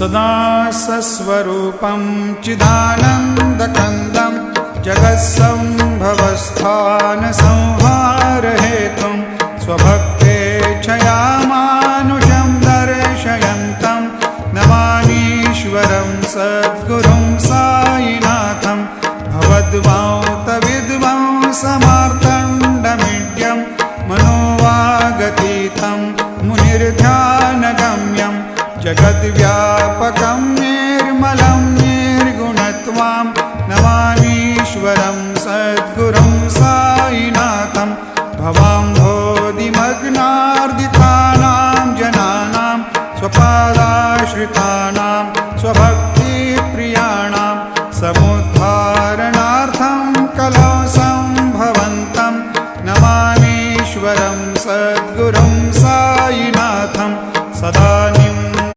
सदा सस्वरूपं चिदानन्दकन्दं जगत्सम्भवस्थानसंहारहेतुं स्वभक्तेच्छया मानुषं दर्शयन्तं नमामीश्वरं सद्गुरुं साईनाथं भवद्वान्तविद्वां समार्तण्डमीड्यं मनोवागतीतं मुनिर्ध्यानगम्यं जगद्व्यापकं निर्मलं निर्गुणत्वां नमामीश्वरं सद्गुरुं साईनाथं भवाम्भोधिमग्नार्दितानां जनानां स्वपादाश्रितानां स्वभक्तानां